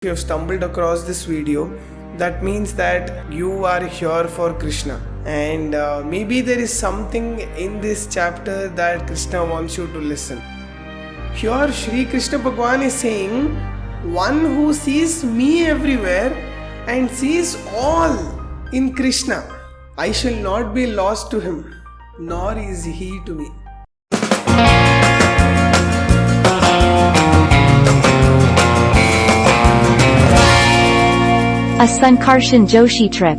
If you have stumbled across this video, that means that you are here for Krishna. And maybe there is something in this chapter that Krishna wants you to listen. Here, Shri Krishna Bhagwan is saying, one who sees me everywhere and sees all in Krishna, I shall not be lost to him, nor is he to me. A Sankarshan Joshi trip.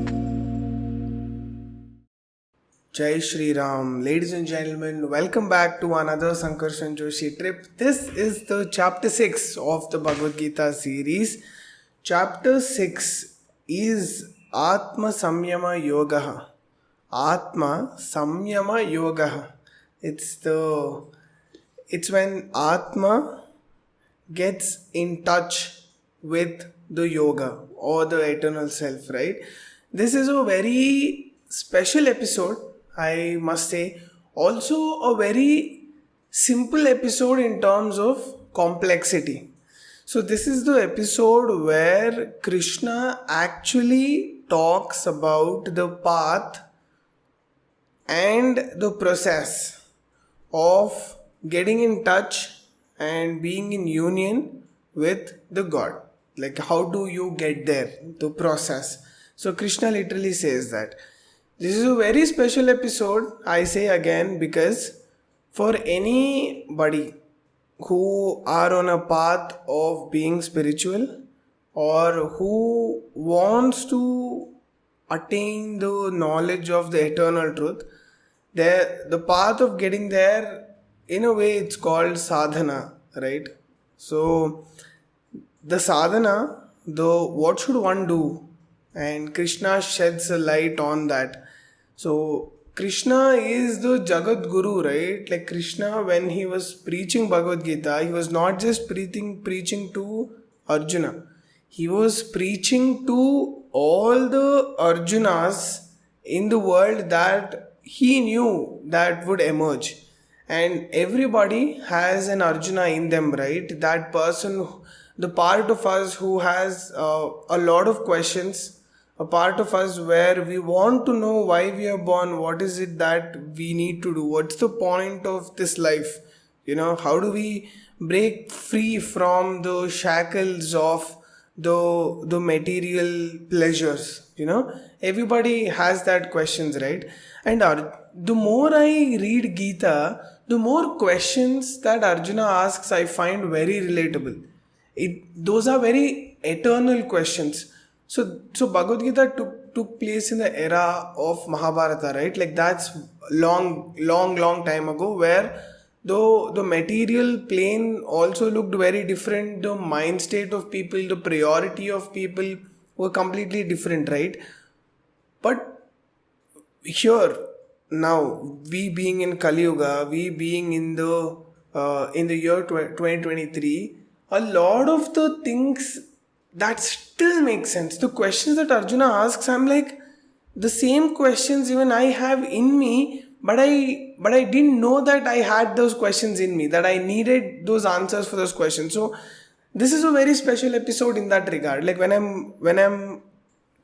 Jai Shri Ram. Ladies and gentlemen, welcome back to another Sankarshan Joshi trip. This is the chapter 6 of the Bhagavad Gita series. Chapter 6 is Atma Samyama Yoga. Atma Samyama Yoga. It's when Atma gets in touch with the yoga or the eternal self, right? This is a very special episode, I must say. Also a very simple episode in terms of complexity. So this is the episode where Krishna actually talks about the path and the process of getting in touch and being in union with the God. Like, how do you get there? The process. So Krishna literally says that. This is a very special episode, I say again, because for anybody who are on a path of being spiritual or who wants to attain the knowledge of the eternal truth, the path of getting there, in a way, it's called sadhana, right? So the sadhana, what should one do? And Krishna sheds a light on that. So Krishna is the Jagat Guru, right? Like Krishna, when he was preaching Bhagavad Gita, he was not just preaching to Arjuna. He was preaching to all the Arjunas in the world that he knew that would emerge. And everybody has an Arjuna in them, right? That person, the part of us who has a lot of questions, a part of us where we want to know why we are born, what is it that we need to do, what's the point of this life, how do we break free from the shackles of the material pleasures, everybody has that questions, right? And the more I read Gita, the more questions that Arjuna asks I find very relatable. Those are very eternal questions. So Bhagavad Gita took place in the era of Mahabharata, right? Like that's long time ago, where though the material plane also looked very different, the mind state of people, the priority of people were completely different, right? But here now, we being in Kali Yuga, we being in the year 2023, a lot of the things that still make sense. The questions that Arjuna asks, I'm like, the same questions even I have in me, but I didn't know that I had those questions in me, that I needed those answers for those questions. So this is a very special episode in that regard. Like when I'm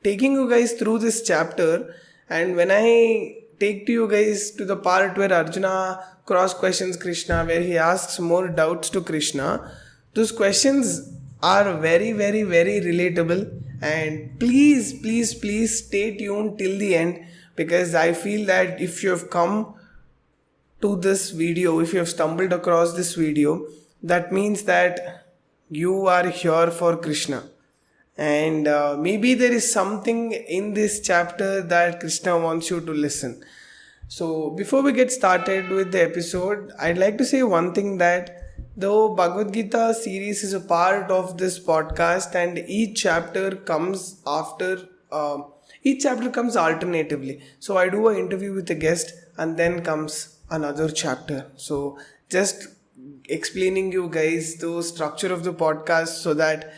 taking you guys through this chapter, and when I take to you guys to the part where Arjuna cross questions Krishna, where he asks more doubts to Krishna, those questions are very, very, very relatable. And please stay tuned till the end, because I feel that if you have come to this video, if you have stumbled across this video, that means that you are here for Krishna. And maybe there is something in this chapter that Krishna wants you to listen. So before we get started with the episode, I'd like to say one thing, that the Bhagavad Gita series is a part of this podcast, and each chapter comes alternatively. So I do an interview with a guest, and then comes another chapter. So just explaining you guys the structure of the podcast so that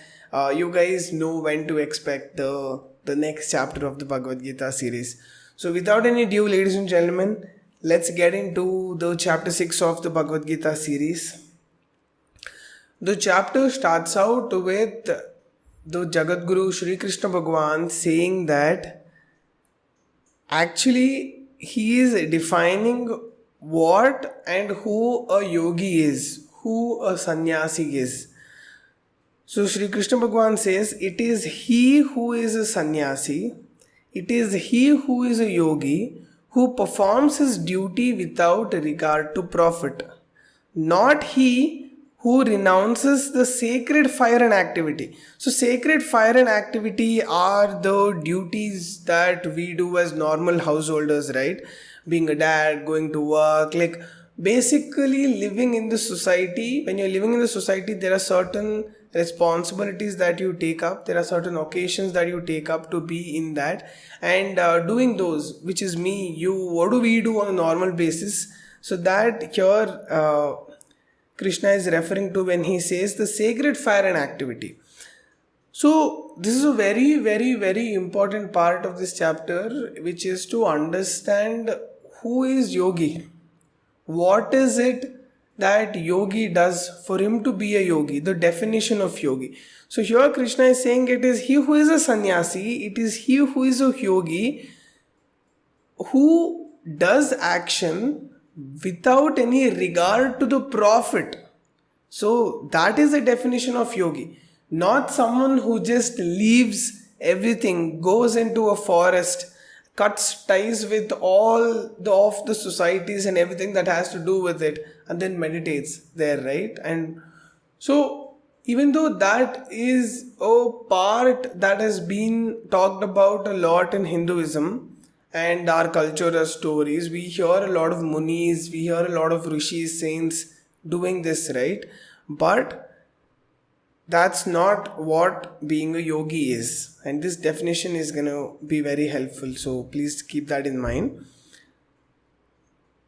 you guys know when to expect the next chapter of the Bhagavad Gita series. So without any ado, ladies and gentlemen, let's get into the chapter 6 of the Bhagavad Gita series. The chapter starts out with the Jagadguru Shri Krishna Bhagwan saying that actually he is defining what and who a yogi is, who a sannyasi is. So Shri Krishna Bhagwan says, it is he who is a sannyasi, it is he who is a yogi, who performs his duty without regard to profit. Not he who renounces the sacred fire and activity. So sacred fire and activity are the duties that we do as normal householders, right? Being a dad, going to work, like basically living in the society. When you're living in the society, there are certain responsibilities that you take up, there are certain occasions that you take up to be in that, and doing those, which is me, you, what do we do on a normal basis? So that here Krishna is referring to when he says the sacred fire and activity. So this is a very, very, very important part of this chapter, which is to understand who is yogi. What is it that yogi does for him to be a yogi? The definition of yogi. So here Krishna is saying it is he who is a sannyasi, it is he who is a yogi, who does action without any regard to the profit. So that is the definition of yogi. Not someone who just leaves everything, goes into a forest, cuts ties with all the societies and everything that has to do with it, and then meditates there, right? And so even though that is a part that has been talked about a lot in Hinduism and our cultural stories, we hear a lot of munis, we hear a lot of rishis, saints doing this, right? But that's not what being a yogi is. And this definition is going to be very helpful. So please keep that in mind.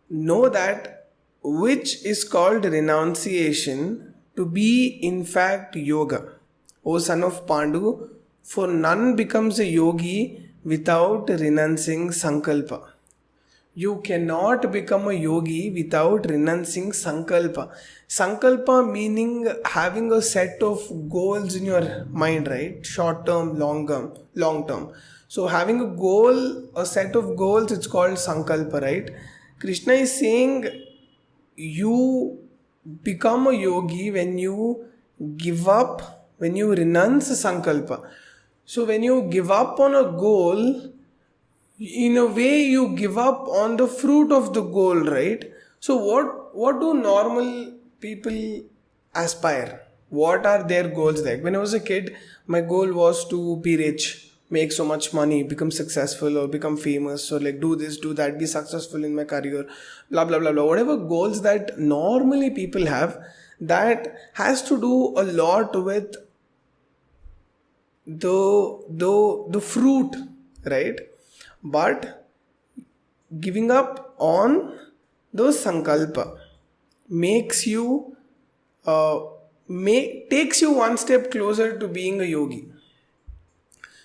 Know that which is called renunciation to be in fact yoga. O son of Pandu, for none becomes a yogi without renouncing sankalpa. You cannot become a yogi without renouncing sankalpa. Sankalpa meaning having a set of goals in your mind, right? Short term, long term. So having a goal, a set of goals, it's called sankalpa, right? Krishna is saying you become a yogi when you give up, when you renounce sankalpa. So when you give up on a goal, in a way you give up on the fruit of the goal, right? So what do normal people aspire? What are their goals like? When I was a kid, my goal was to be rich, make so much money, become successful or become famous, or like do this, do that, be successful in my career, blah blah blah blah. Whatever goals that normally people have, that has to do a lot with the fruit, right? But giving up on those sankalpa makes you takes you one step closer to being a yogi.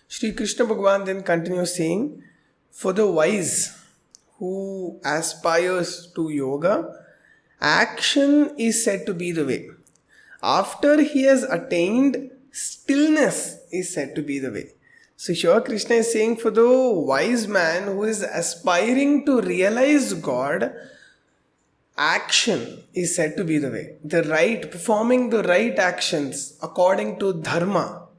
Shri Krishna Bhagwan then continues saying, for the wise who aspires to yoga, action is said to be the way. After he has attained, stillness is said to be the way. So here Krishna is saying for the wise man who is aspiring to realize God, action is said to be the way. Performing the right actions according to dharma,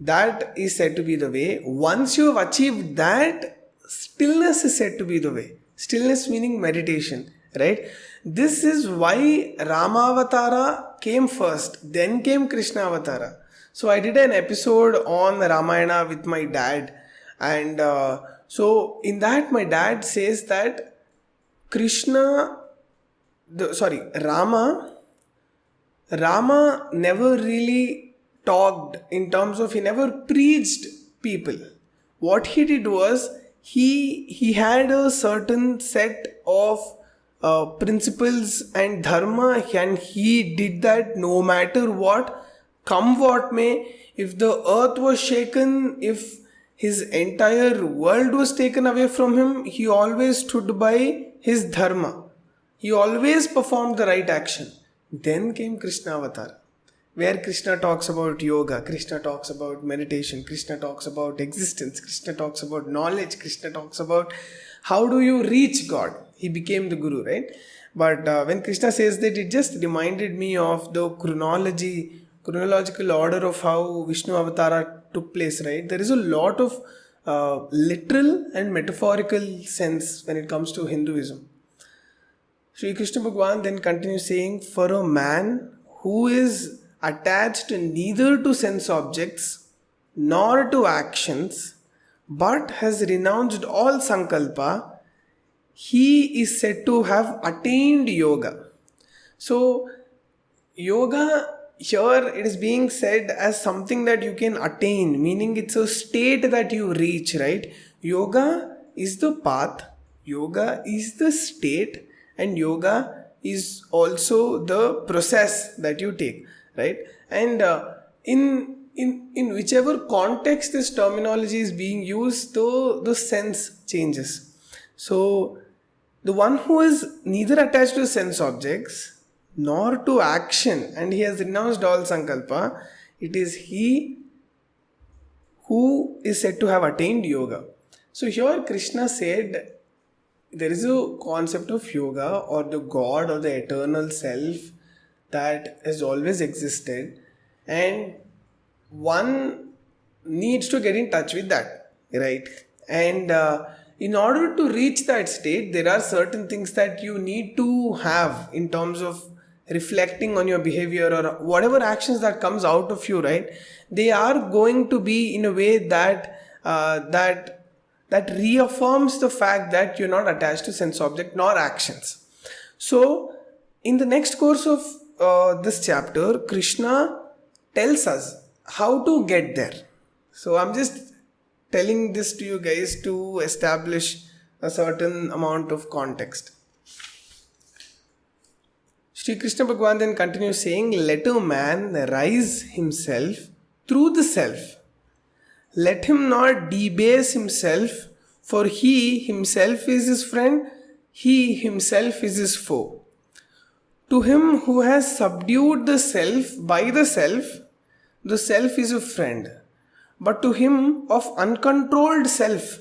that is said to be the way. Once you have achieved that, stillness is said to be the way. Stillness meaning meditation, right? This is why Ramavatara came first, then came Krishna Avatara. So I did an episode on Ramayana with my dad, and so in that my dad says that Rama never really talked in terms of, he never preached people. What he did was he had a certain set of principles and dharma, and he did that no matter what, come what may. If the earth was shaken, if his entire world was taken away from him, he always stood by his dharma. He always performed the right action. Then came Krishna Avatar. where Krishna talks about yoga, Krishna talks about meditation, Krishna talks about existence, Krishna talks about knowledge, Krishna talks about how do you reach God. He became the Guru, right? But when Krishna says that, it just reminded me of the chronological order of how Vishnu Avatara took place, right? There is a lot of literal and metaphorical sense when it comes to Hinduism. Sri Krishna Bhagwan then continues saying, for a man who is attached neither to sense objects nor to actions, but has renounced all sankalpa, he is said to have attained yoga. So, yoga here it is being said as something that you can attain, meaning it's a state that you reach, right? Yoga is the path, yoga is the state, and yoga is also the process that you take, right? And in whichever context this terminology is being used, the sense changes. So the one who is neither attached to sense objects nor to action, and he has renounced all sankalpa, it is he who is said to have attained yoga. So here Krishna said there is a concept of yoga or the God or the eternal self that has always existed, and one needs to get in touch with that, right? And in order to reach that state, there are certain things that you need to have in terms of reflecting on your behavior or whatever actions that comes out of you, right? They are going to be in a way that that reaffirms the fact that you're not attached to sense object nor actions. So in the next course of this chapter, Krishna tells us how to get there. So I'm just telling this to you guys to establish a certain amount of context. Sri Krishna Bhagwan then continues saying, let a man rise himself through the self. Let him not debase himself, for he himself is his friend, he himself is his foe. To him who has subdued the self by the self is a friend. But to him of uncontrolled self,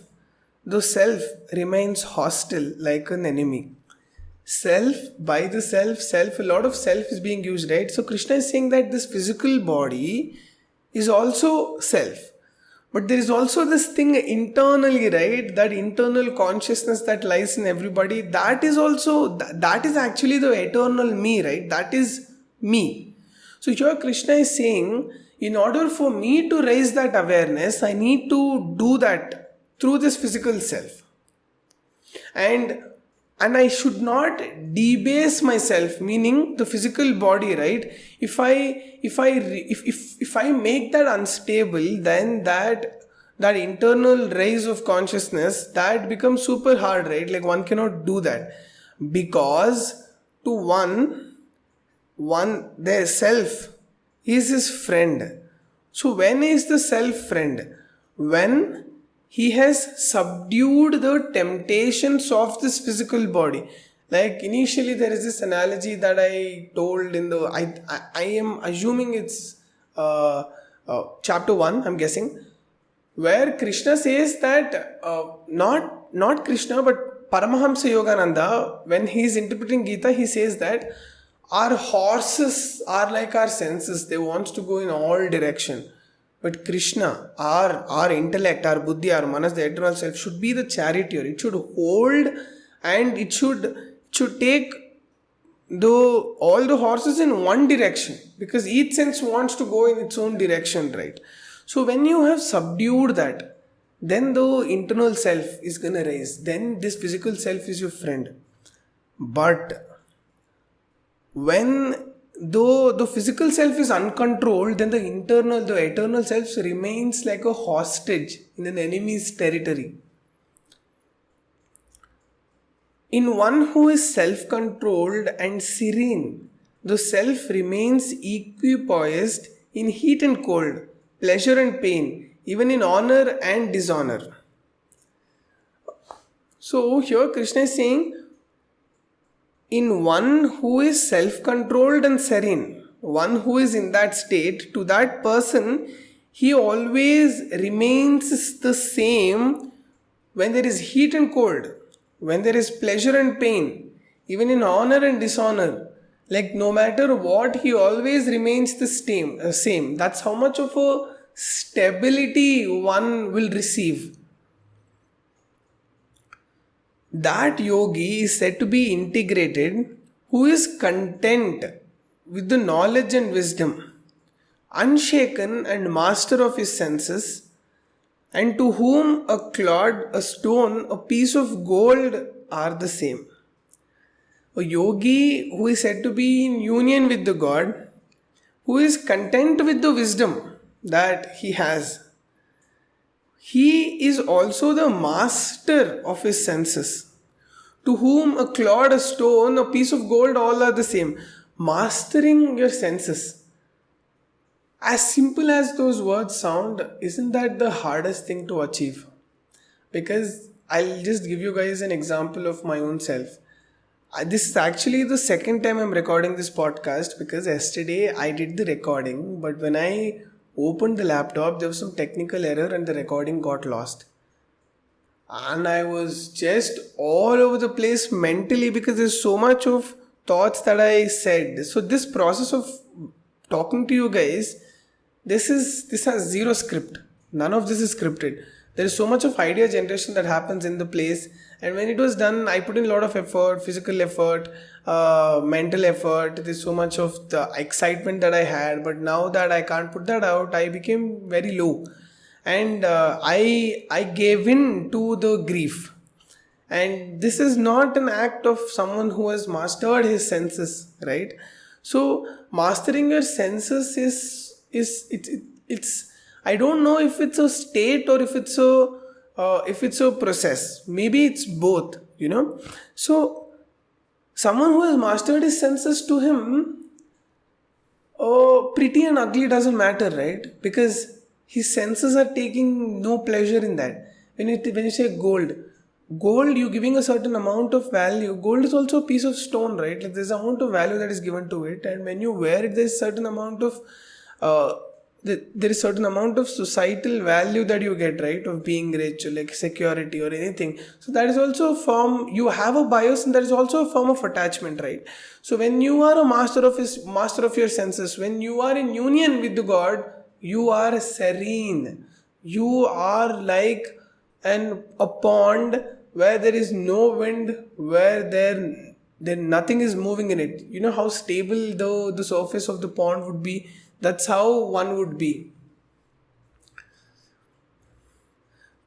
the self remains hostile like an enemy. Self, by the self, a lot of self is being used, right? So Krishna is saying that this physical body is also self. But there is also this thing internally, right? That internal consciousness that lies in everybody, that is also, that is actually the eternal me, right? That is me. So here Krishna is saying, in order for me to raise that awareness, I need to do that through this physical self. And I should not debase myself, meaning the physical body, right? If I make that unstable, then that internal rise of consciousness, that becomes super hard, right? Like one cannot do that, because to one their self is his friend. So when is the self friend? When he has subdued the temptations of this physical body. Like initially there is this analogy that I told in the, I am assuming it's chapter 1, I'm guessing, where Krishna says that not Krishna but Paramahamsa Yogananda, when he is interpreting Gita, he says that our horses are like our senses, they want to go in all direction. But Krishna, our intellect, our buddhi, our manas, the eternal self should be the charioteer. It should hold and it should take all the horses in one direction, because each sense wants to go in its own direction, right? So when you have subdued that, then the internal self is gonna rise. Then this physical self is your friend. But when though the physical self is uncontrolled, then the eternal self remains like a hostage in an enemy's territory. In one who is self-controlled and serene, the self remains equipoised in heat and cold, pleasure and pain, even in honor and dishonor. So here Krishna is saying, in one who is self-controlled and serene, one who is in that state, to that person, he always remains the same when there is heat and cold, when there is pleasure and pain, even in honor and dishonor. Like no matter what, he always remains the same. That's how much of a stability one will receive. That yogi is said to be integrated, who is content with the knowledge and wisdom, unshaken and master of his senses, and to whom a clod, a stone, a piece of gold are the same. A yogi who is said to be in union with the God, who is content with the wisdom that he has. He is also the master of his senses, to whom a clod, a stone, a piece of gold, all are the same. Mastering your senses. As simple as those words sound, isn't that the hardest thing to achieve? Because I'll just give you guys an example of my own self. This is actually the second time I'm recording this podcast, because yesterday I did the recording, but when I opened the laptop, there was some technical error and the recording got lost. And I was just all over the place mentally because there's so much of thoughts that I said. So this process of talking to you guys, this has zero script. None of this is scripted. There is so much of idea generation that happens in the place, and when it was done, I put in a lot of effort, physical effort, mental effort. There's so much of the excitement that I had, but now that I can't put that out, I became very low, and I gave in to the grief. And this is not an act of someone who has mastered his senses, right? So mastering your senses it's I don't know if it's a state or if it's a process. Maybe it's both, So someone who has mastered his senses, to him, pretty and ugly doesn't matter, right? Because his senses are taking no pleasure in that. When you say gold, you're giving a certain amount of value. Gold is also a piece of stone, right? Like there's an amount of value that is given to it, and when you wear it, there's certain amount of there is certain amount of societal value that you get, right, of being rich, or like security or anything. So that is also a form. You have a bias, and that is also a form of attachment, right? So when you are a master of your senses, when you are in union with the God, you are serene. You are like a pond where there is no wind, where there nothing is moving in it. You know how stable the surface of the pond would be? That's how one would be.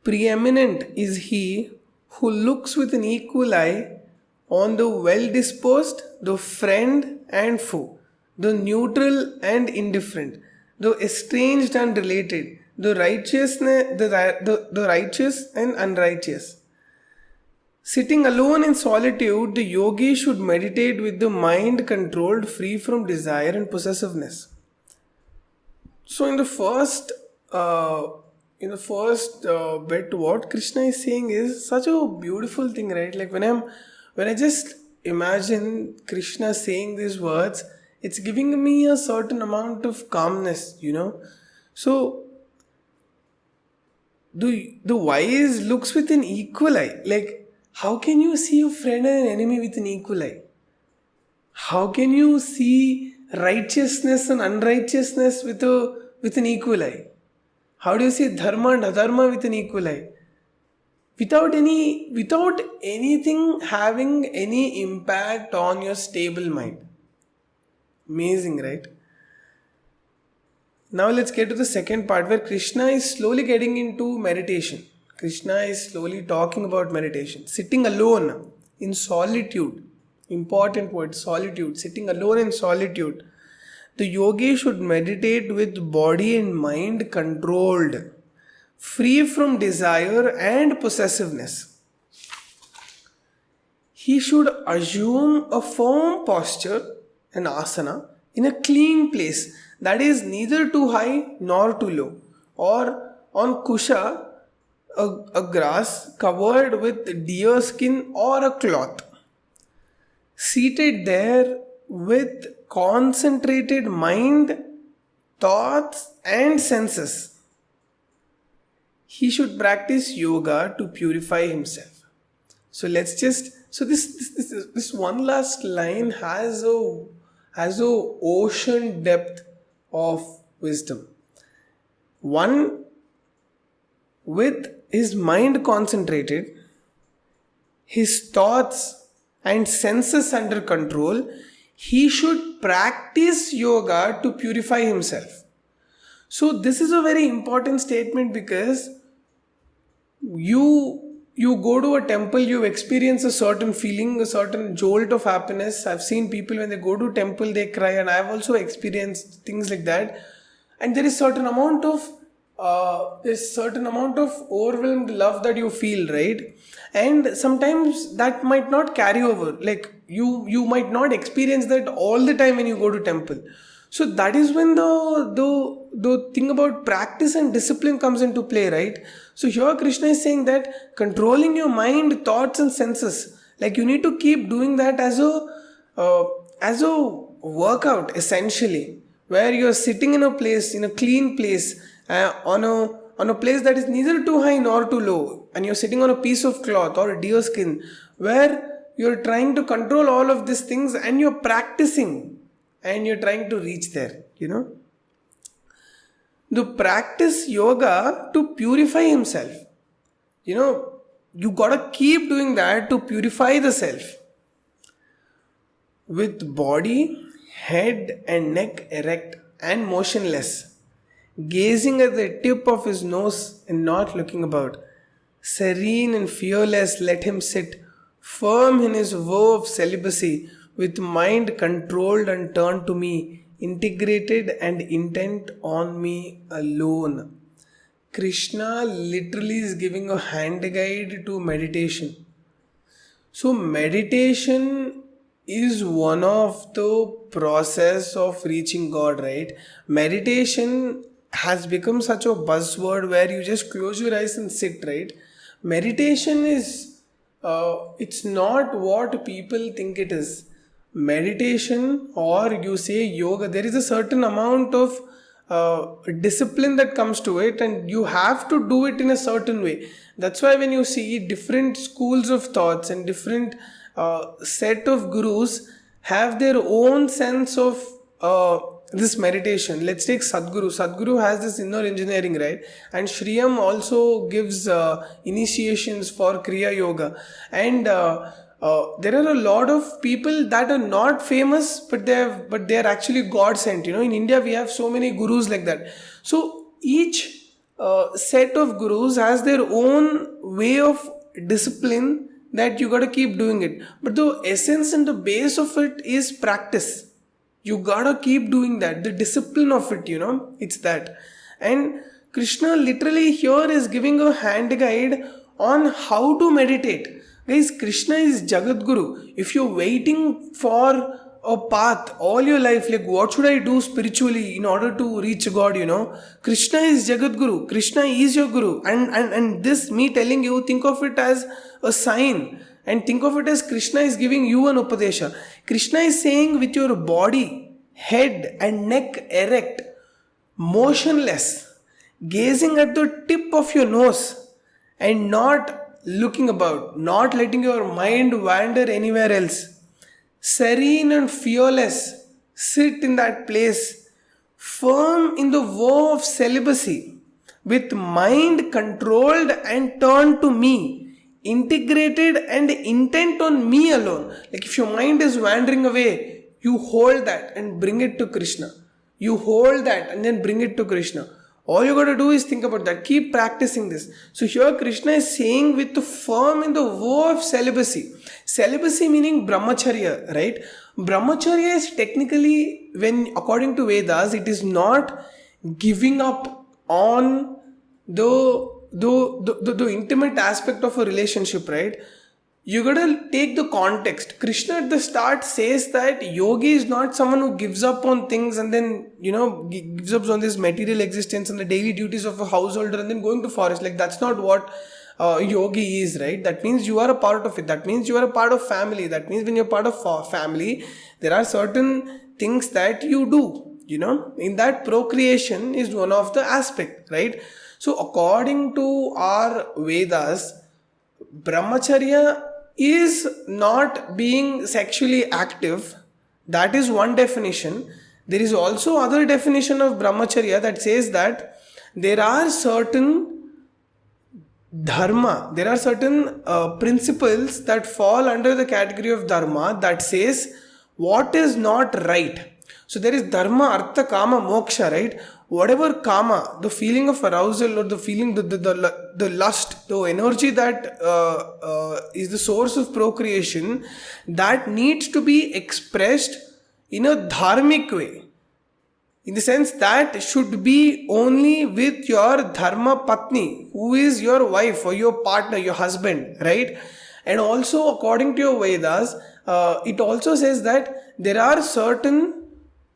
Preeminent is he who looks with an equal eye on the well-disposed, the friend and foe, the neutral and indifferent, the estranged and related, the righteous and unrighteous. Sitting alone in solitude, the yogi should meditate with the mind controlled, free from desire and possessiveness. So in the first bit, what Krishna is saying is such a beautiful thing, right? Like when I just imagine Krishna saying these words, it's giving me a certain amount of calmness, So the wise looks with an equal eye. Like, how can you see a friend and an enemy with an equal eye? How can you see righteousness and unrighteousness with an equal eye? How do you see dharma and adharma with an equal eye? Without anything having any impact on your stable mind. Amazing, right? Now let's get to the second part, where Krishna is slowly getting into meditation. Krishna is slowly talking about meditation. Sitting alone in solitude. Important word, solitude. Sitting alone in solitude. The yogi should meditate with body and mind controlled, free from desire and possessiveness. He should assume a firm posture, an asana, in a clean place, that is neither too high nor too low, or on kusha, a grass covered with deer skin or a cloth. Seated there with concentrated mind, thoughts and senses. He should practice yoga to purify himself. So this one last line has a ocean depth of wisdom. One, with his mind concentrated, his thoughts and senses under control, he should practice yoga to purify himself. So this is a very important statement, because you go to a temple, you experience a certain feeling, a certain jolt of happiness. I've seen people, when they go to temple, they cry, and I've also experienced things like that. And there is certain amount of overwhelmed love that you feel, right? And sometimes that might not carry over. Like you might not experience that all the time when you go to temple. So that is when the thing about practice and discipline comes into play, right? So here Krishna is saying that controlling your mind, thoughts and senses, like you need to keep doing that as a workout, essentially, where you're sitting in a place, in a clean place, on a place that is neither too high nor too low, and you're sitting on a piece of cloth or a deer skin, where you're trying to control all of these things, and you're practicing, and you're trying to reach there, to practice yoga to purify himself. You gotta keep doing that to purify the self. With body, head and neck erect and motionless, gazing at the tip of his nose and not looking about, serene and fearless, let him sit, firm in his vow of celibacy, with mind controlled and turned to me, integrated and intent on me alone. Krishna literally is giving a hand guide to meditation. So meditation is one of the process of reaching God, right? Meditation has become such a buzzword where you just close your eyes and sit, right? Meditation is, it's not what people think it is. Meditation, or you say yoga, there is a certain amount of discipline that comes to it, and you have to do it in a certain way. That's why when you see different schools of thoughts and different set of gurus have their own sense of this meditation. Let's take Sadhguru. Sadhguru has this inner engineering, right? And Shriyam also gives initiations for Kriya Yoga. And there are a lot of people that are not famous, but they are actually God sent. In India we have so many gurus like that. So each set of gurus has their own way of discipline that you got to keep doing it. But the essence and the base of it is practice. You gotta keep doing that. The discipline of it, it's that. And Krishna literally here is giving a hand guide on how to meditate. Guys, Krishna is Jagat Guru. If you're waiting for a path all your life, like what should I do spiritually in order to reach God, Krishna is Jagat Guru. Krishna is your Guru. And this, me telling you, think of it as a sign. And think of it as Krishna is giving you an Upadesha. Krishna is saying, with your body, head and neck erect, motionless, gazing at the tip of your nose and not looking about, not letting your mind wander anywhere else. Serene and fearless, sit in that place, firm in the vow of celibacy, with mind controlled and turned to me, integrated and intent on me alone. Like if your mind is wandering away, you hold that and bring it to Krishna. You hold that and then bring it to Krishna. All you got to do is think about that. Keep practicing this. So here Krishna is saying, with the firm in the vow of celibacy. Celibacy meaning brahmacharya, right? Brahmacharya is technically, when according to Vedas, it is not giving up on the intimate aspect of a relationship, right? You gotta take the context. Krishna at the start says that yogi is not someone who gives up on things and then, gives up on this material existence and the daily duties of a householder and then going to forest. Like that's not what yogi is, right? That means you are a part of it. That means you are a part of family. That means when you're part of family, there are certain things that you do. In that procreation is one of the aspect, right? So according to our Vedas, brahmacharya is not being sexually active. That is one definition. There is also other definition of brahmacharya that says that there are certain dharma, there are certain principles that fall under the category of dharma that says what is not right. So there is dharma, artha, kama, moksha, right? Whatever kama, the feeling of arousal or the feeling, the lust, the energy that is the source of procreation, that needs to be expressed in a dharmic way. In the sense that should be only with your dharma patni, who is your wife or your partner, your husband, right? And also according to your Vedas, it also says that there are certain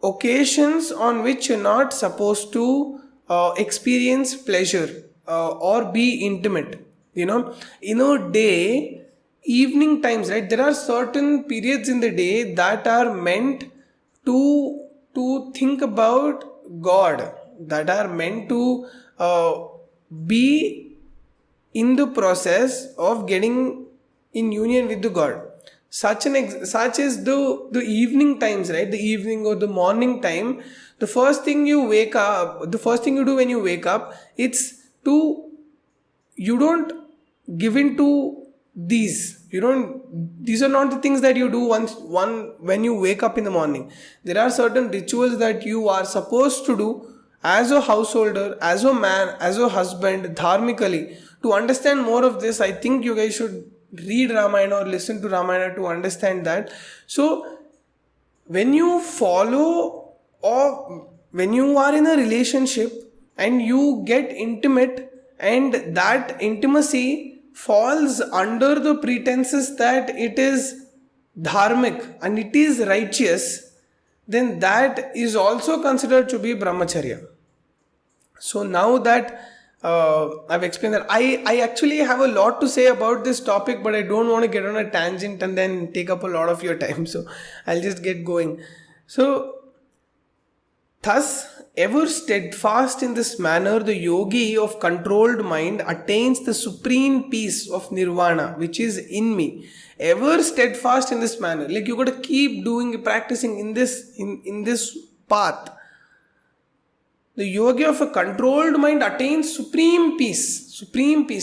occasions on which you're not supposed to experience pleasure or be intimate. In a day, evening times, right? There are certain periods in the day that are meant to think about God, that are meant to be in the process of getting in union with the God. Such is the evening times, right? The evening or the morning time. The first thing you do when you wake up, you don't give in to these. These are not the things that you do when you wake up in the morning. There are certain rituals that you are supposed to do as a householder, as a man, as a husband, dharmically. To understand more of this, I think you guys should read Ramayana or listen to Ramayana to understand that. So when you follow, or when you are in a relationship and you get intimate, and that intimacy falls under the pretenses that it is dharmic and it is righteous, then that is also considered to be brahmacharya. So now that I've explained that, I actually have a lot to say about this topic, but I don't want to get on a tangent and then take up a lot of your time. So I'll just get going. So, thus, ever steadfast in this manner, the yogi of controlled mind attains the supreme peace of nirvana, which is in me. Ever steadfast in this manner, like you got to keep practicing in this path. The yogi of a controlled mind attains supreme peace,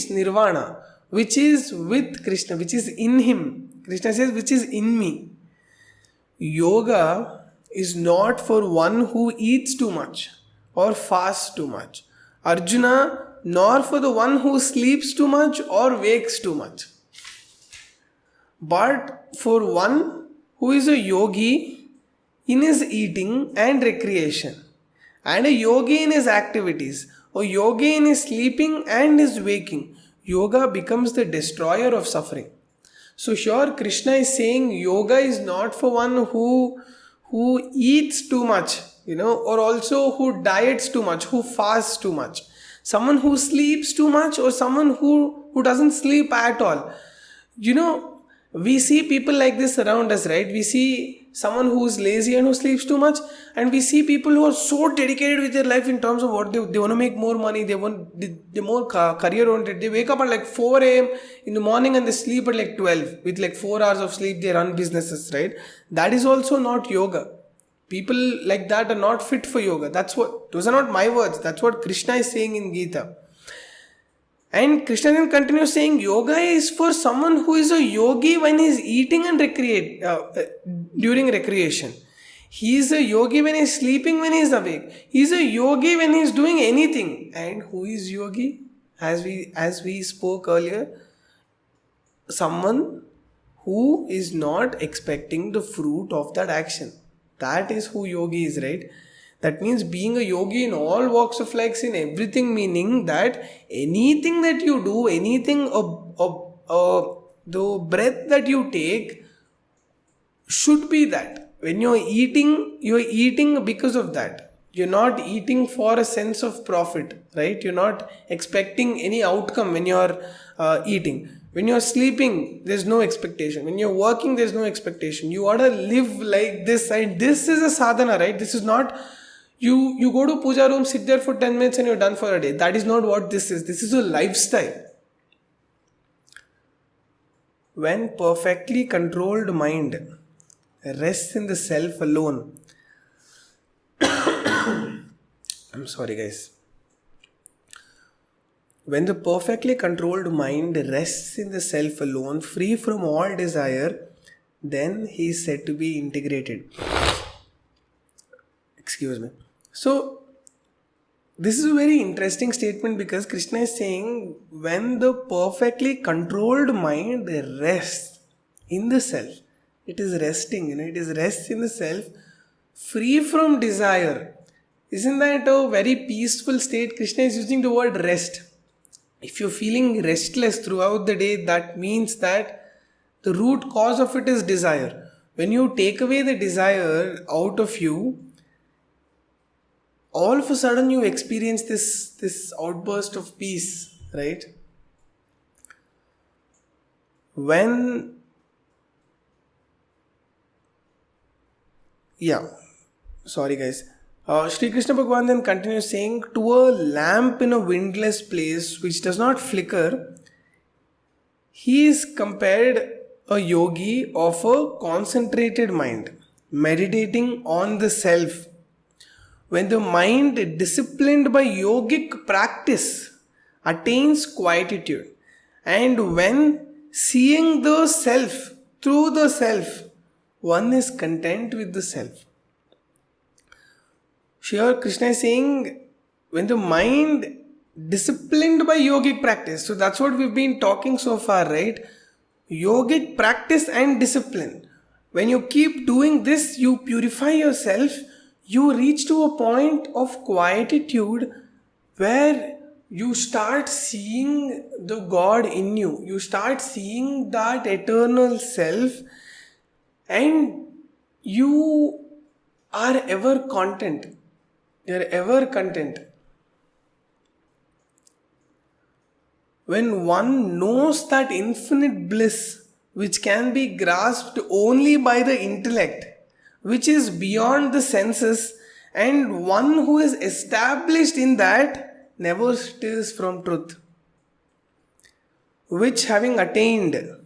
nirvana, which is with Krishna, which is in him. Krishna says, which is in me. Yoga is not for one who eats too much or fasts too much. Arjuna, nor for the one who sleeps too much or wakes too much. But for one who is a yogi in his eating and recreation, and a yogi in his activities, a yogi in his sleeping and his waking, yoga becomes the destroyer of suffering. So here Krishna is saying yoga is not for one who eats too much, or also who diets too much, who fasts too much. Someone who sleeps too much or someone who doesn't sleep at all. We see people like this around us, right? We see someone who is lazy and who sleeps too much, and we see people who are so dedicated with their life in terms of what they want to make more money, they're more career oriented. They wake up at like 4 a.m. in the morning and they sleep at like 12. With like 4 hours of sleep, they run businesses, right? That is also not yoga. People like that are not fit for yoga. Those are not my words. That's what Krishna is saying in Gita. And Krishna then continues saying, yoga is for someone who is a yogi when he is eating and during recreation. He is a yogi when he is sleeping, when he is awake. He is a yogi when he is doing anything. And who is yogi? As we spoke earlier, someone who is not expecting the fruit of that action. That is who yogi is, right? That means being a yogi in all walks of life, in everything, meaning that anything that you do, the breath that you take should be that. When you're eating because of that. You're not eating for a sense of profit, right? You're not expecting any outcome when you're eating. When you're sleeping, there's no expectation. When you're working, there's no expectation. You ought to live like this, and this is a sadhana, right? This is not you go to puja room, sit there for 10 minutes and you're done for a day. That is not what this is. This is a lifestyle. When perfectly controlled mind rests in the self alone. I'm sorry, guys. When the perfectly controlled mind rests in the self alone, free from all desire, then he is said to be integrated. Excuse me. So, this is a very interesting statement because Krishna is saying when the perfectly controlled mind rests in the self, it is resting, it is rest in the self, free from desire. Isn't that a very peaceful state? Krishna is using the word rest. If you're feeling restless throughout the day, that means that the root cause of it is desire. When you take away the desire out of you, all of a sudden you experience this outburst of peace, right? Sorry guys. Shri Krishna Bhagavan then continues saying, to a lamp in a windless place which does not flicker, he is compared a yogi of a concentrated mind, meditating on the self. When the mind, disciplined by yogic practice, attains quietude, and when seeing the self through the self, one is content with the self. Here Krishna is saying, when the mind disciplined by yogic practice, so that's what we've been talking so far, right? Yogic practice and discipline. When you keep doing this, you purify yourself, you reach to a point of quietude where you start seeing the God in you. You start seeing that eternal self, and you are ever content. You are ever content. When one knows that infinite bliss which can be grasped only by the intellect, which is beyond the senses, and one who is established in that never steals from truth, which having attained,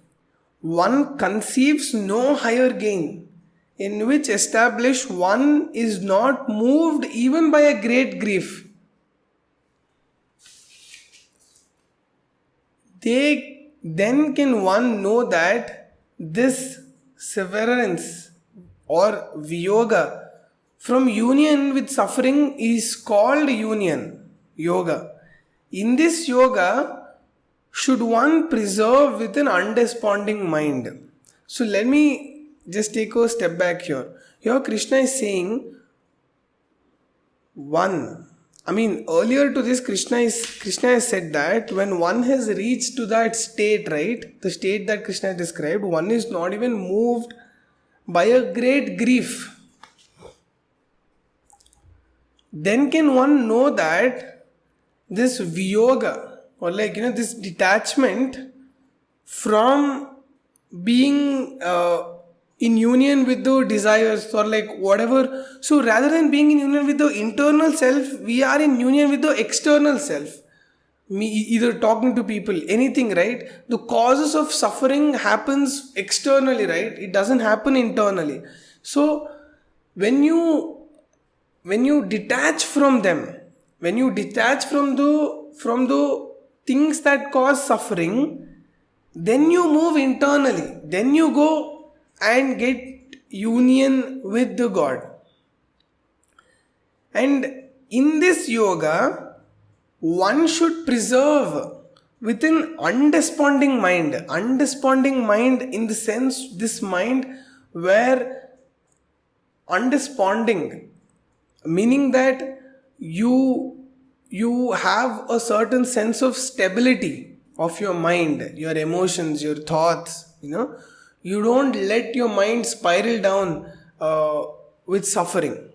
one conceives no higher gain, in which established one is not moved even by a great grief. Then can one know that this severance or viyoga from union with suffering is called union, yoga. In this yoga, should one preserve with an undesponding mind. So let me just take a step back here. Here Krishna is saying, earlier to this Krishna has said that when one has reached to that state, right, the state that Krishna described, one is not even moved by a great grief. Then can one know that this viyoga, or this detachment from being in union with the desires or whatever. So rather than being in union with the internal self, we are in union with the external self. Either talking to people, anything, right? The causes of suffering happens externally, right? It doesn't happen internally. So when you detach from them, when you detach from the things that cause suffering, then you move internally. Then you go and get union with the God. And in this yoga, one should preserve with an undesponding mind. Undesponding mind in the sense, this mind where undesponding, meaning that you have a certain sense of stability of your mind, your emotions, your thoughts, you don't let your mind spiral down with suffering.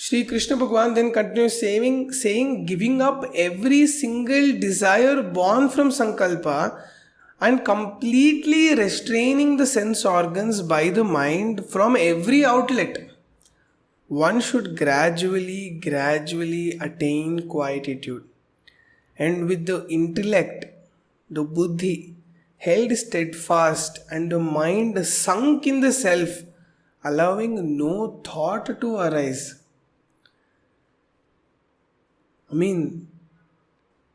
Sri Krishna Bhagwan then continues saying, giving up every single desire born from Sankalpa and completely restraining the sense organs by the mind from every outlet. One should gradually attain quietude. And with the intellect, the buddhi, held steadfast and the mind sunk in the self, allowing no thought to arise.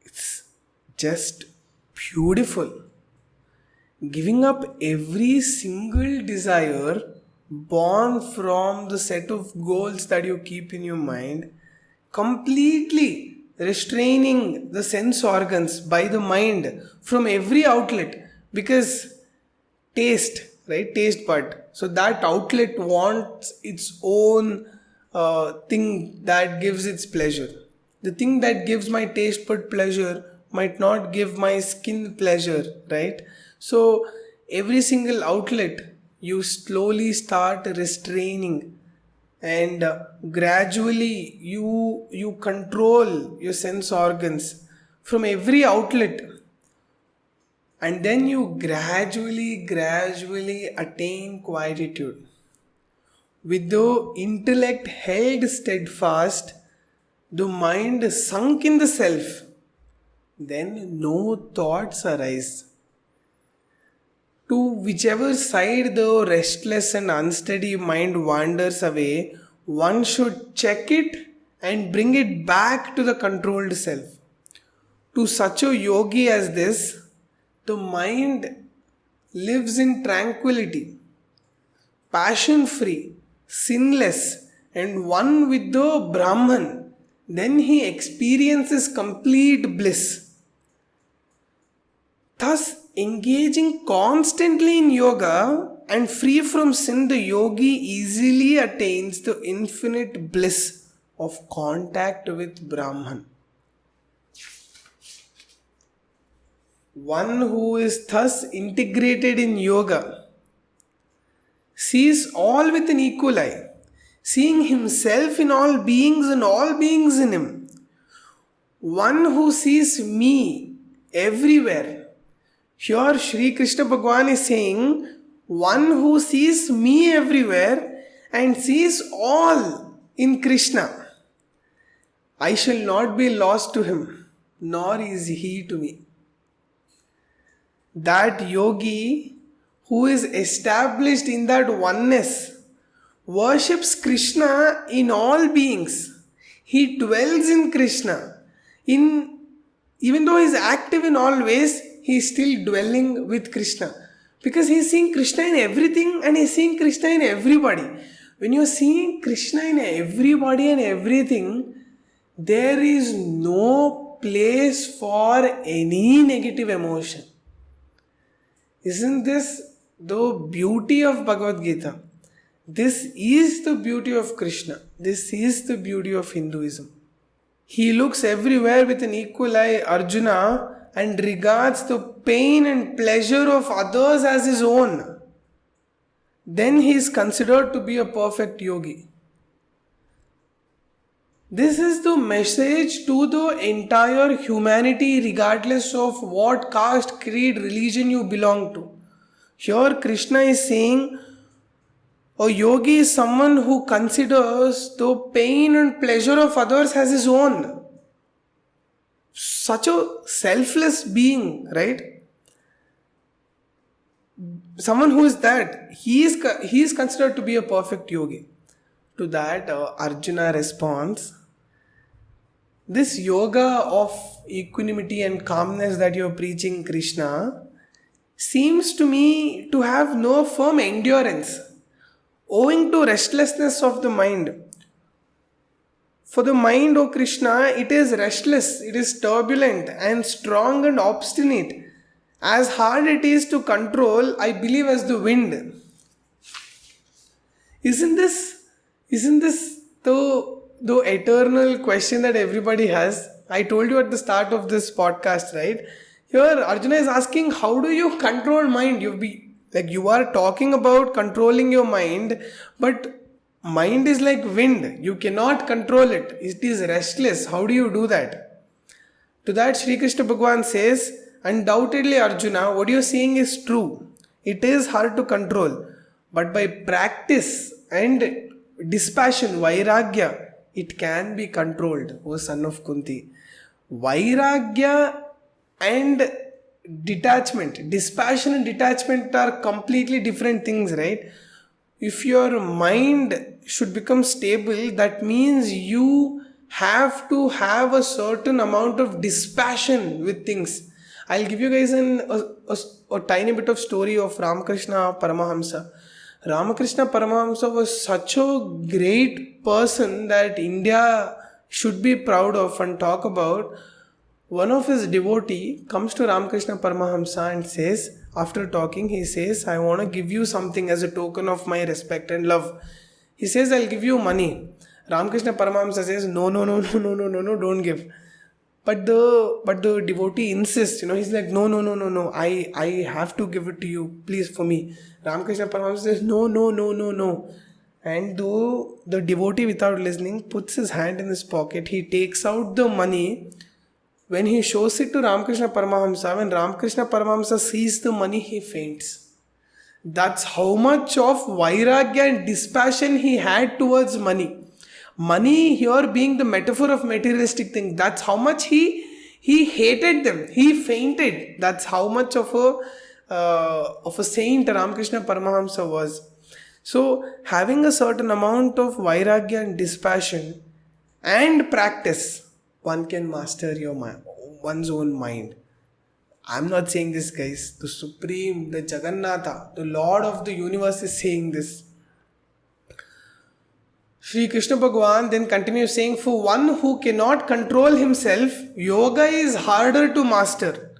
It's just beautiful. Giving up every single desire born from the set of goals that you keep in your mind, completely restraining the sense organs by the mind from every outlet, because taste, right? Taste bud. So that outlet wants its own thing that gives its pleasure. The thing that gives my taste bud pleasure might not give my skin pleasure, right? So every single outlet you slowly start restraining, and gradually you control your sense organs from every outlet, and then you gradually attain quietude. With the intellect held steadfast, the mind sunk in the self, then no thoughts arise. To whichever side the restless and unsteady mind wanders away, one should check it and bring it back to the controlled self. To such a yogi as this, the mind lives in tranquility, passion free, sinless, and one with the Brahman. Then he experiences complete bliss. Thus, engaging constantly in yoga and free from sin, the yogi easily attains the infinite bliss of contact with Brahman. One who is thus integrated in yoga sees all with an equal eye, seeing himself in all beings and all beings in him. One who sees me everywhere. Here Sri Krishna Bhagwan is saying, one who sees me everywhere and sees all in Krishna. I shall not be lost to him, nor is he to me. That yogi who is established in that oneness worships Krishna in all beings. He dwells in Krishna. Even though he is active in all ways, he is still dwelling with Krishna. Because he is seeing Krishna in everything and he is seeing Krishna in everybody. When you are seeing Krishna in everybody and everything, there is no place for any negative emotion. Isn't this the beauty of Bhagavad Gita? This is the beauty of Krishna. This is the beauty of Hinduism. He looks everywhere with an equal eye, Arjuna, and regards the pain and pleasure of others as his own. Then he is considered to be a perfect yogi. This is the message to the entire humanity, regardless of what caste, creed, religion you belong to. Here Krishna is saying, a yogi is someone who considers the pain and pleasure of others as his own. Such a selfless being, right? Someone who is that, he is considered to be a perfect yogi. To that, Arjuna responds, this yoga of equanimity and calmness that you are preaching, Krishna, seems to me to have no firm endurance, owing to restlessness of the mind. For the mind, O Krishna, it is restless, it is turbulent and strong and obstinate, as hard it is to control, I believe, as the wind. Isn't this the eternal question that everybody has? I told you at the start of this podcast, right? Here Arjuna is asking, how do you control mind? You are talking about controlling your mind, but Mind is like wind. You cannot control it. It is restless. How do you do that? To that, Sri Krishna Bhagavan says, undoubtedly, Arjuna, what you're saying is true. It is hard to control. But by practice and dispassion, vairagya, it can be controlled, O son of Kunti. Vairagya and detachment, dispassion and detachment are completely different things, right? If your mind should become stable, that means you have to have a certain amount of dispassion with things. I'll give you guys a tiny bit of story of Ramakrishna Paramahamsa. Ramakrishna Paramahamsa was such a great person that India should be proud of and talk about. One of his devotee comes to Ramakrishna Paramahamsa and says, after talking, he says, I want to give you something as a token of my respect and love. He says, I'll give you money. Ramakrishna Paramahamsa says, no, don't give. But the devotee insists, he's like, no, I have to give it to you, please, for me. Ramakrishna Paramahamsa says, no. And though the devotee, without listening, puts his hand in his pocket, he takes out the money. When he shows it to Ramakrishna Paramahamsa, when Ramakrishna Paramahamsa sees the money, he faints. That's how much of vairagya and dispassion he had towards money. Money here being the metaphor of materialistic things. That's how much he hated them. He fainted. That's how much of a saint Ramakrishna Paramahamsa was. So having a certain amount of vairagya and dispassion and practice, one can master one's own mind. I'm not saying this, guys. The Supreme, the Jagannatha, the Lord of the universe is saying this. Sri Krishna Bhagavan then continues saying, for one who cannot control himself, yoga is harder to master.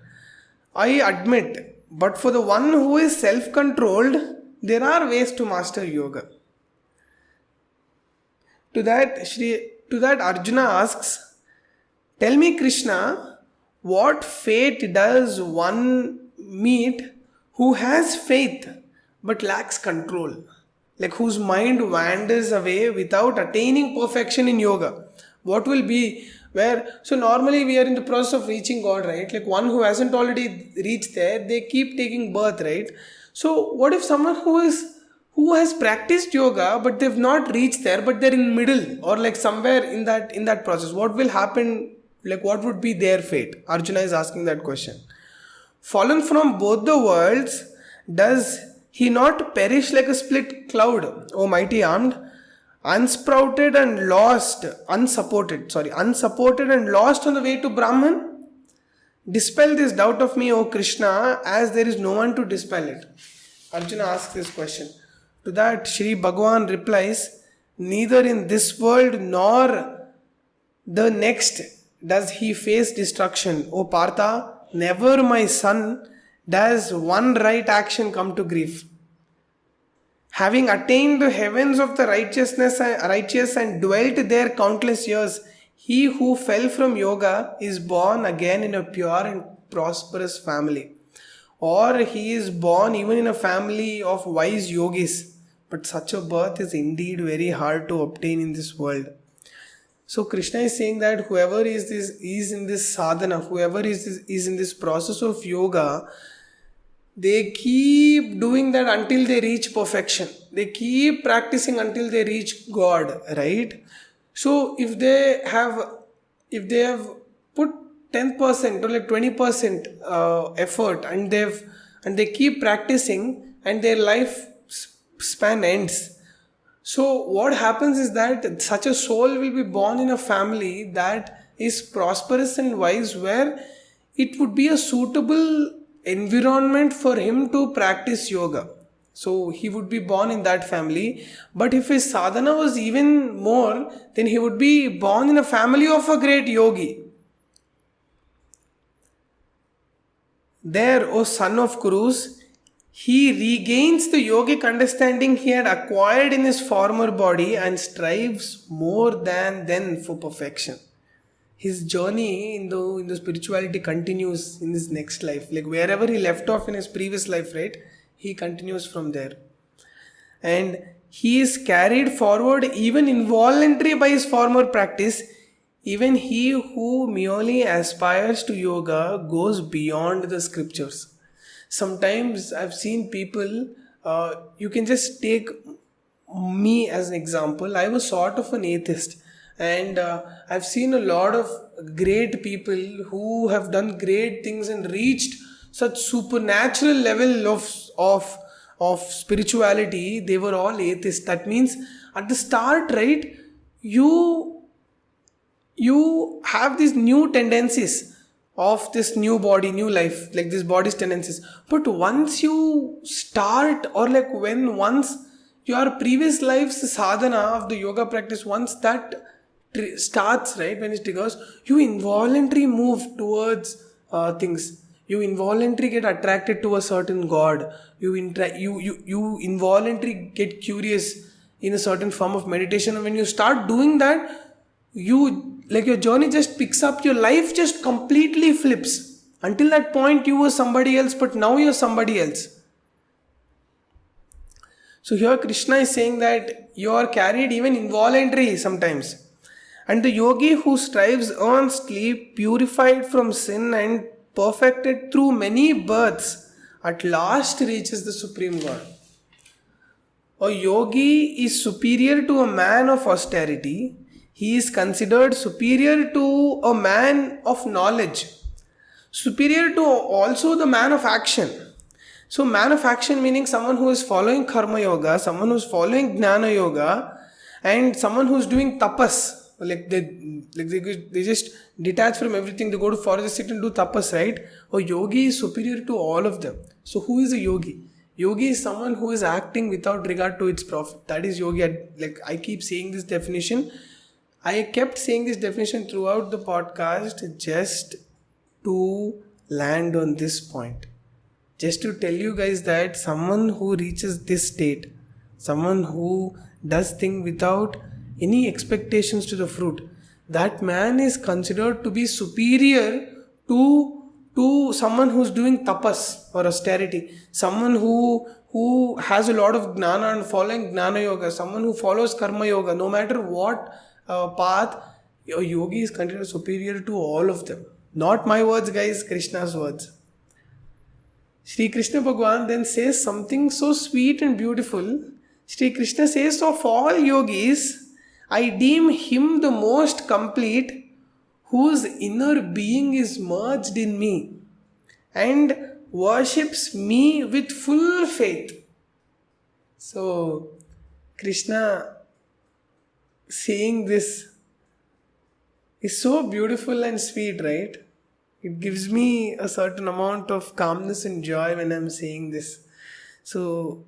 I admit, but for the one who is self-controlled, there are ways to master yoga. To that Arjuna asks, tell me, Krishna, what fate does one meet who has faith but lacks control? Like whose mind wanders away without attaining perfection in yoga. What will be so normally we are in the process of reaching God, right? Like one who hasn't already reached there, they keep taking birth, right? So what if someone who has practiced yoga but they've not reached there, but they're in middle or like somewhere in that process? What will happen? Like what would be their fate? Arjuna is asking that question. Fallen from both the worlds, does he not perish like a split cloud, O mighty armed? Unsupported and lost on the way to Brahman? Dispel this doubt of me, O Krishna, as there is no one to dispel it. Arjuna asks this question. To that, Sri Bhagavan replies, neither in this world nor the next does he face destruction. O Partha, never, my son, does one right action come to grief. Having attained the heavens of the righteous and dwelt there countless years, he who fell from yoga is born again in a pure and prosperous family. Or he is born even in a family of wise yogis. But such a birth is indeed very hard to obtain in this world. So Krishna is saying that whoever is in this sadhana, whoever is in this process of yoga, they keep doing that until they reach perfection. They keep practicing until they reach God, right? So if they have put 10% or like 20% effort and they keep practicing and their life span ends. So what happens is that such a soul will be born in a family that is prosperous and wise, where it would be a suitable environment for him to practice yoga. So he would be born in that family. But if his sadhana was even more, then he would be born in a family of a great yogi. There, O son of Kurus, he regains the yogic understanding he had acquired in his former body and strives more than then for perfection. His journey in the spirituality continues in his next life. Like wherever he left off in his previous life, right? He continues from there. And he is carried forward even involuntarily by his former practice. Even he who merely aspires to yoga goes beyond the scriptures. Sometimes I've seen people, you can just take me as an example. I was sort of an atheist, and I've seen a lot of great people who have done great things and reached such supernatural level of spirituality. They were all atheists. That means at the start, right, you have these new tendencies of this new body, new life, like this body's tendencies. But once you start, or like once your previous life's sadhana of the yoga practice, once that starts, right, when it triggers, you involuntarily move towards things. You involuntarily get attracted to a certain god. You involuntarily get curious in a certain form of meditation. And when you start doing that, your journey just picks up, your life just completely flips. Until that point you were somebody else, but now you're somebody else. So here Krishna is saying that you are carried even involuntarily sometimes. And the yogi who strives earnestly, purified from sin and perfected through many births, at last reaches the Supreme God. A yogi is superior to a man of austerity. He is considered superior to a man of knowledge, superior to also the man of action. So man of action meaning someone who is following karma yoga, someone who is following Dhyana Yoga, and someone who is doing tapas. They just detach from everything. They go to forest, sit and do tapas, right? A yogi is superior to all of them. So who is a yogi? Yogi is someone who is acting without regard to its profit. That is yogi. I keep saying this definition. I kept saying this definition throughout the podcast just to land on this point. Just to tell you guys that someone who reaches this state, someone who does things without any expectations to the fruit, that man is considered to be superior to someone who's doing tapas or austerity, someone who has a lot of gnana and following Dhyana Yoga, someone who follows karma yoga. No matter what path, a yogi is considered superior to all of them. Not my words, guys, Krishna's words. Sri Krishna Bhagwan then says something so sweet and beautiful. Sri Krishna says, of all yogis, I deem him the most complete whose inner being is merged in me and worships me with full faith. So, Krishna saying this is so beautiful and sweet, right? It gives me a certain amount of calmness and joy when I'm saying this. So,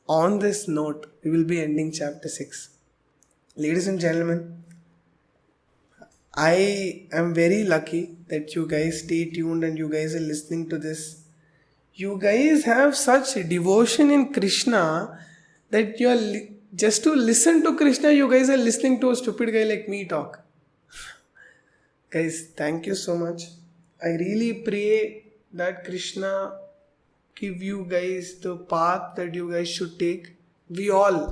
on this note, we will be ending chapter 6. Ladies and gentlemen, I am very lucky that you guys stay tuned and you guys are listening to this. You guys have such devotion in Krishna that you are just to listen to Krishna, you guys are listening to a stupid guy like me talk. Guys, thank you so much. I really pray that Krishna give you guys the path that you guys should take. We all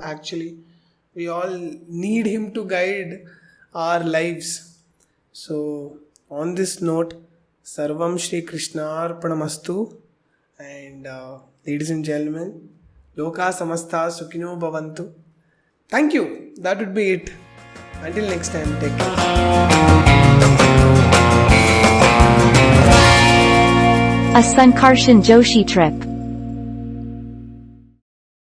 need him to guide our lives. So on this note, Sarvam Shri Krishna Arpanamastu. And ladies and gentlemen, Loka Samastha Sukhino Bhavantu. Thank you. That would be it. Until next time, take care. A Sankarshan Joshi trip.